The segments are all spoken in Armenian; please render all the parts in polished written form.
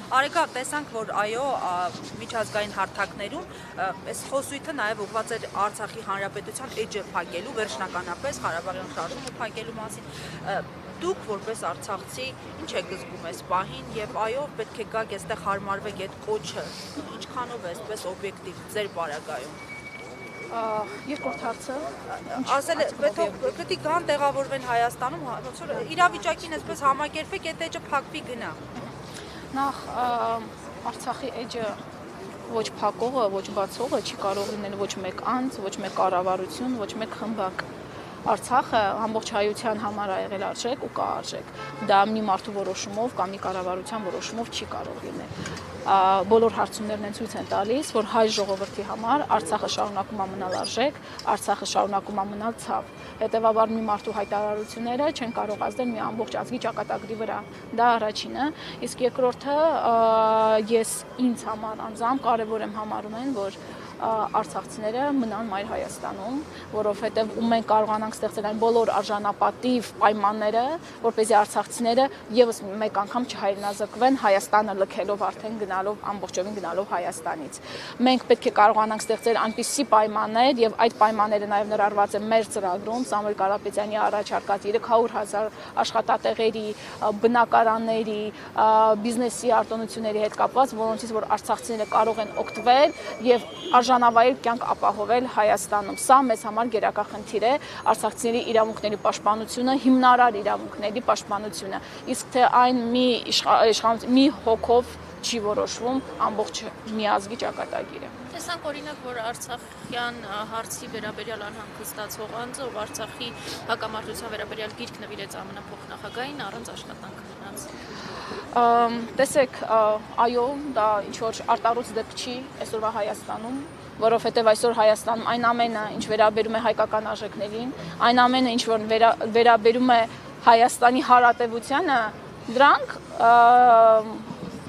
Արեգա, տեսանք, որ այո, միջազգային հարթակներում այս խոսույթը նաև ուղղված էր Արցախի հանրապետության էջը փակելու, վերջնականապես Ղարաբաղյան շարժումը փակելու մասին։ Դուք որպես արցախցի ինչ եք զգում այս պահին եւ այո, պետք է գաք այստեղ հարմարվեք այդ կոչը, ինչքանով է այսպես օբյեկտիվ ձեր պարագայում։ Երկրորդ հարցը Ասել պետք է գան տեղավորվեն Հայաստանում, ոնց որ իրավիճակին այսպես համակերպեք, այդ էջը փակվի գնա։ Նախ Արցախի էջը ոչ փակողը, ոչ բացողը չի կարող լինել ոչ մեկ անձ, ոչ մեկ կառավարություն, ոչ մեկ խմբակ։ Արցախը ամբողջ հայության համար ա եղել արժեք ու կա արժեք։ Դա մի մարդու որոշումով կամ մի կառավարության որոշումով չի կարող լինել։ Բոլոր հարցումներն են ցույց են տալիս, որ հայ ժողովրդի համար Արցախը շարունակում է մնալ արժեք, Արցախը շարունակում է մնալ ցավ։ Հետևաբար մի մարդու հայտարարությունները չեն կարող ազդել մի ամբողջ ազգի ճակատագրի վրա։ Դա առաջինը, իսկ երկրորդը ես ինձ համար անձամբ կարևոր եմ համարում են, որ արցախցիները մնան մայր Հայաստանում, որովհետև մենք կարողանանք ստեղծել այն բոլոր արժանապատիվ պայմանները, որպեսզի արցախցիները եւս մեկ անգամ չհայրենազրկվեն Հայաստանը լքելով արդեն գնալով ամբողջովին գնալով Հայաստանից։ Մենք պետք է կարողանանք ստեղծել այնպիսի պայմաններ եւ այդ պայմանները նաեւ ներառված է մեր ծրագրում Սամվել Կարապետյանի առաջարկած 300,000 աշխատատեղերի, բնակարանների, բիզնեսի արտոնությունների հետ կապված, որոնցից որ արցախցիները կարող են օգտվել եւ արժանավայել կյանք ապահովել Հայաստանում։ Սա մեզ համար գերակա խնդիր է, արցախցիների իրավունքների պաշտպանությունը, հիմնարար իրավունքների պաշտպանությունը։ Իսկ թե այն մի հոգով չի որոշվում ամբողջ մի ազգի ճակատագիրը։ Տեսանք օրինակ, որ Արցախյան հարցի վերաբերյալ անհանգստացող անձը, ով Արցախի հակամարտության վերաբերյալ գիրք նվիրեց ԱՄՆ փոխնախագահային առանց աշխատանք մնաց։ Տեսեք, այո, դա ինչ-որ արտառոց դեպք չի այսօրվա Հայաստանում, որովհետև այսօր Հայաստանում այն ամենը, ինչ վերաբերում է հայկական արժեքներին, այն ամենը, ինչ որ վերաբերում է Հայաստանի հարատևությանը, դրանք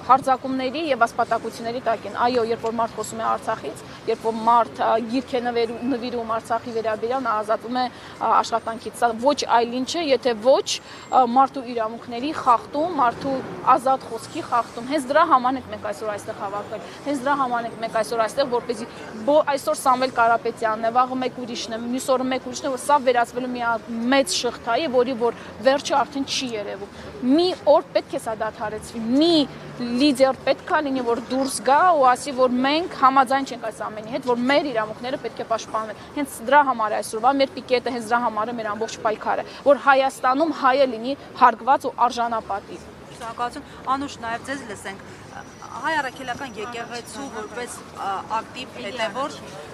հարձակումների եւ ասպատակությունների տակ են։ Այո, երբ որ մարդ խոսում է Արցախից, երբ որ մարդ գիրք է նվիրում Արցախի վերաբերյալ, նա ազատվում է աշխատանքից։ Սա ոչ այլ ինչ է, եթե ոչ մարդու իրավունքների խախտում, մարդու ազատ խոսքի խախտում։ Հենց դրա համար ենք մենք այսօր այստեղ հավաքվել։ Հենց դրա համար ենք մենք այսօր այստեղ, որպեսզի այսօր Սամվել Կարապետյանն է, վաղը մեկ ուրիշն է, մյուս օրը մեկ ուրիշն է, որ սա վերածվելու մի մեծ շղթա է, որի որ վերջը արդեն չի երևում։ Մի օր պետք է սա դադարեցվի։ Մի լիդեր պետք է լինի, որ դուրս գա ու ասի, որ մենք համաձայն չենք այս ամենի հետ, որ մեր իրավունքները պետք է պաշտպանվեն։ Հենց դրա համար է այսօրվա մեր պիկետը, հենց դրա համար է մեր ամբողջ պայքարը, որ Հայաստանում հայը լինի հարգված ու արժանապատիվ։ Շնորհակալություն, Անուշ, նաև ձեզ լսենք։ Հայ առաքելական եկեղեցու որպես ակտիվ հետևորդ